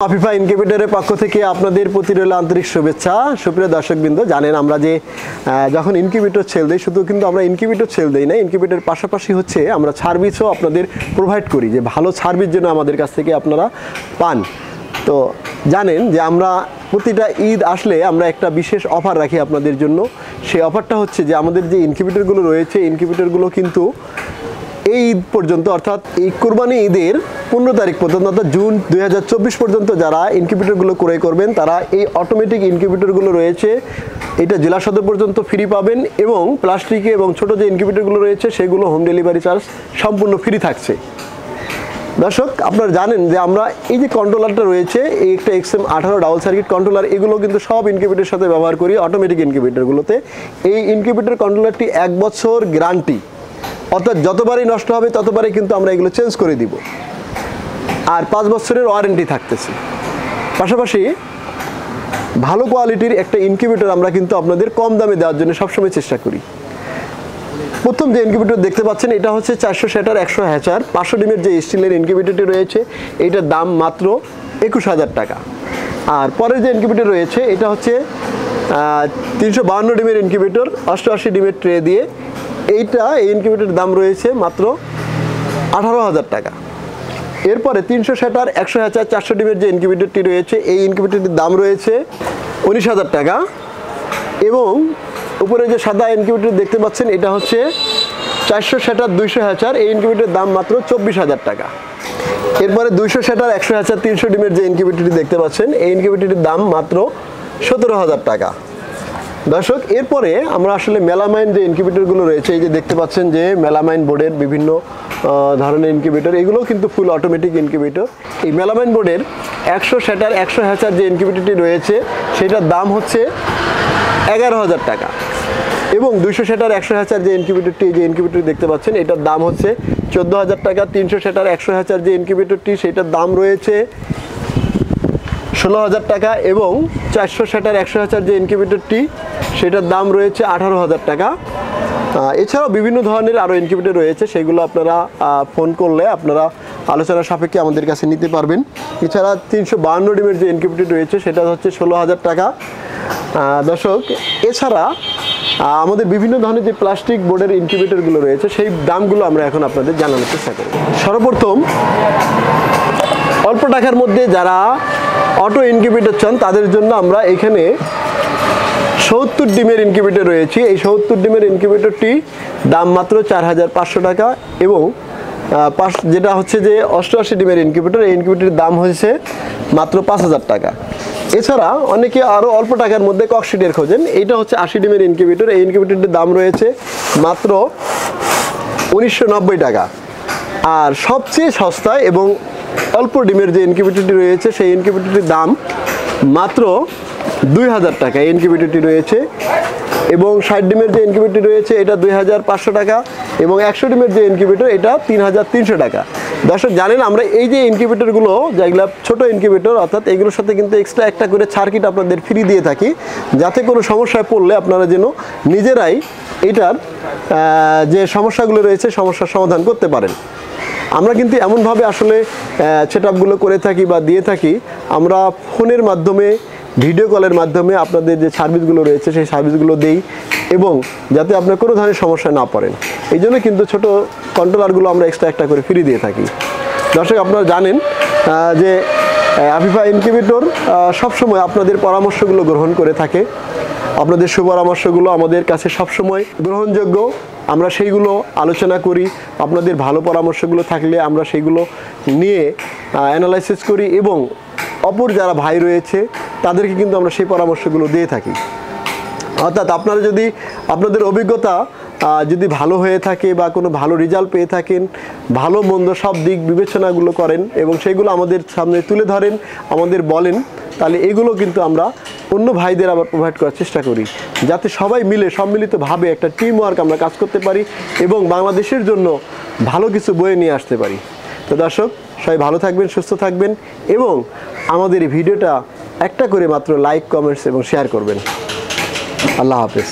আফিফা ইনকিউবেটরের পক্ষ থেকে আপনাদের প্রতি রইল আন্তরিক শুভেচ্ছা। সুপ্রিয় দর্শকবৃন্দ, জানেন আমরা যে যখন ইনকিউবেটর সেল দেই, শুধু কিন্তু আমরা ইনকিউবেটর সেল দেই না, ইনকিউবেটরের পাশাপাশি হচ্ছে আমরা সার্ভিসও আপনাদের প্রোভাইড করি, যে ভালো সার্ভিস যেন আমাদের কাছ থেকে আপনারা পান। তো জানেন যে আমরা প্রতিটা ঈদ আসলে আমরা একটা বিশেষ অফার রাখি আপনাদের জন্য। সেই অফারটা হচ্ছে যে আমাদের যে ইনকিউবেটরগুলো রয়েছে, ইনকিউবেটরগুলো কিন্তু এই ঈদ পর্যন্ত, অর্থাৎ এই কুরবানি ঈদের 15 তারিখ পর্যন্ত, অর্থাৎ জুন 2024 পর্যন্ত যারা ইনকিউবেটরগুলো ক্রয় করবেন তারা এই অটোমেটিক ইনকিউবেটরগুলো রয়েছে এটা জেলা সদর পর্যন্ত ফ্রি পাবেন, এবং প্লাস্টিকে এবং ছোট যে ইনকিউবেটরগুলো রয়েছে সেগুলো হোম ডেলিভারি চার্জ সম্পূর্ণ ফ্রি থাকছে। দর্শক, আপনারা জানেন যে আমরা এই যে কন্ট্রোলারটা রয়েছে, এই একটা XM18 ডাবল সার্কিট কন্ট্রোলার, এগুলো কিন্তু সব ইনকিউবেটরের সাথে ব্যবহার করি অটোমেটিক ইনকিউবেটরগুলোতে। এই ইনকিউবেটর কন্ট্রোলারটি 1 বছর গ্যারান্টি, অর্থাৎ যতবারই নষ্ট হবে ততবারই কিন্তু আমরা এগুলো চেঞ্জ করে দিব, আর 5 বছরের ওয়ারেন্টি থাকতেছে। পাশাপাশি ভালো কোয়ালিটির একটা ইনকিউবেটর আমরা কিন্তু আপনাদের কম দামে দেওয়ার জন্য সবসময় চেষ্টা করি। প্রথম যে ইনকিউবেটর দেখতে পাচ্ছেন এটা হচ্ছে 400 সেটার 100 হ্যাচার 500 ডিমের যে স্টিলের ইনকিউবেটরটি রয়েছে, এইটার দাম মাত্র 21,000 টাকা। আর পরের যে ইনকিউবেটর রয়েছে এটা হচ্ছে 352 ডিমের ইনকিউবেটর 88 ডিমের ট্রে দিয়ে, এই ইনকিউবেটরের দাম রয়েছে মাত্র 18,000 টাকা। এরপরে 300 সেটার 100 হ্যাচার 400 ডিমের যে ইনকিউবেটরটি রয়েছে, এই ইনকিউবেটরটির দাম রয়েছে 19,000 টাকা। এবং উপরে যে সাদা ইনকিউবেটর দেখতে পাচ্ছেন এটা হচ্ছে 400 সেটার 200 হ্যাচার, এই ইনকিউবেটরের দাম মাত্র 24,000 টাকা। এরপরে 200 সেটার 100 হ্যাচার 300 ডিমের যে ইনকিউবেটরটি দেখতে পাচ্ছেন, এই ইনকিউবেটরটির দাম মাত্র 17,000 টাকা। দর্শক, এরপরে আমরা আসলে মেলামাইন যে ইনকিউবেটরগুলো রয়েছে, এই যে দেখতে পাচ্ছেন যে মেলামাইন বোর্ডের বিভিন্ন ধরনের ইনকিউবেটর, এগুলোও কিন্তু ফুল অটোমেটিক ইনকিউবেটর। এই মেলামাইন বোর্ডের 100 সেটার 100 হ্যাচার যে ইনকিউবেটরটি রয়েছে সেটার দাম হচ্ছে 11,000 টাকা। এবং 200 সেটার 100 হ্যাচার যে ইনকিউবেটরটি দেখতে পাচ্ছেন এটার দাম হচ্ছে 14,000 টাকা। 300 সেটার 100 হ্যাচার যে ইনকিউবেটরটি সেটার দাম রয়েছে 16,000 টাকা। এবং 400 সেটার 100 হ্যাচার যে ইনকিউবেটরটি সেটার দাম রয়েছে 18,000 টাকা। এছাড়াও বিভিন্ন ধরনের আরও ইনকিউবেটর রয়েছে, সেগুলো আপনারা ফোন করলে আপনারা আলোচনা সাপেক্ষে আমাদের কাছে নিতে পারবেন। এছাড়া 352 ডিমের যে ইনকিউবেটর রয়েছে সেটা হচ্ছে 16,000 টাকা। দর্শক, এছাড়া আমাদের বিভিন্ন ধরনের যে প্লাস্টিক বোর্ডের ইনকিউবেটরগুলো রয়েছে সেই দামগুলো আমরা এখন আপনাদের জানানোর চেষ্টা করব। সর্বপ্রথম, অল্প টাকার মধ্যে যারা অটো ইনকিউবেটর চান তাদের জন্য আমরা এখানে 70 ডিমের ইনকিউবেটর রয়েছে। এই 70 ডিমের ইনকিউবেটরটি দাম মাত্র 4,500 টাকা। এবং যেটা হচ্ছে যে 88 ডিমের ইনকিউবেটর, এই ইনকিউবেটরের দাম হয়েছে মাত্র 5,000 টাকা। এছাড়া অনেকে আরও অল্প টাকার মধ্যে ককশিটের খোঁজেন, এইটা হচ্ছে 80 ডিমের ইনকিউবেটর, এই ইনকিউবেটরটির দাম রয়েছে মাত্র 1990 টাকা। আর সবচেয়ে সস্তায় এবং অল্প ডিমের যে ইনকিউবেটরটি রয়েছে সেই ইনকিউবেটরটির দাম মাত্র 2,000 টাকা এই ইনকিউবেটরটি রয়েছে। এবং 60 ডিমের যে ইনকিউবেটর রয়েছে এটা 2,500 টাকা। এবং 100 ডিমের যে ইনকিউবেটর এটা 3,300 টাকা। দর্শক, জানেন আমরা এই যে ইনকিউবেটরগুলো, যেগুলো ছোটো ইনকিউবেটর, অর্থাৎ এগুলোর সাথে কিন্তু এক্সট্রা একটা করে সার্কিট আপনাদের ফ্রি দিয়ে থাকি, যাতে কোনো সমস্যায় পড়লে আপনারা যেন নিজেরাই এটার যে সমস্যাগুলো রয়েছে সমস্যার সমাধান করতে পারেন। আমরা কিন্তু এমনভাবে আসলে সেটআপগুলো করে থাকি বা দিয়ে থাকি, আমরা ফোনের মাধ্যমে, ভিডিও কলের মাধ্যমে আপনাদের যে সার্ভিসগুলো রয়েছে সেই সার্ভিসগুলো দেই, এবং যাতে আপনার কোনো ধরনের সমস্যা না পড়েন এই জন্য কিন্তু ছোটো কন্ট্রোলারগুলো আমরা এক্সট্রা একটা করে ফ্রি দিয়ে থাকি। দর্শক, আপনারা জানেন যে আফিফা ইনকিউবেটর সবসময় আপনাদের পরামর্শগুলো গ্রহণ করে থাকে। আপনাদের সুপরামর্শগুলো আমাদের কাছে সবসময় গ্রহণযোগ্য, আমরা সেইগুলো আলোচনা করি। আপনাদের ভালো পরামর্শগুলো থাকলে আমরা সেইগুলো নিয়ে অ্যানালাইসিস করি, এবং অপর যারা ভাই রয়েছে তাদেরকে কিন্তু আমরা সেই পরামর্শগুলো দিয়ে থাকি। অর্থাৎ আপনারা যদি আপনাদের অভিজ্ঞতা যদি ভালো হয়ে থাকে বা কোনো ভালো রেজাল্ট পেয়ে থাকেন, ভালো মন্দ সব দিক বিবেচনাগুলো করেন এবং সেগুলো আমাদের সামনে তুলে ধরেন, আমাদের বলেন, তাহলে এগুলো কিন্তু আমরা অন্য ভাইদের আবার প্রোভাইড করার চেষ্টা করি, যাতে সবাই মিলে সম্মিলিতভাবে একটা টিম ওয়ার্ক আমরা কাজ করতে পারি এবং বাংলাদেশের জন্য ভালো কিছু বয়ে নিয়ে আসতে পারি। তো দর্শক, সবাই ভালো থাকবেন, সুস্থ থাকবেন, এবং আমাদের এই ভিডিওটা একটা করে মাত্র লাইক, কমেন্টস এবং শেয়ার করবেন। আল্লাহ হাফেজ।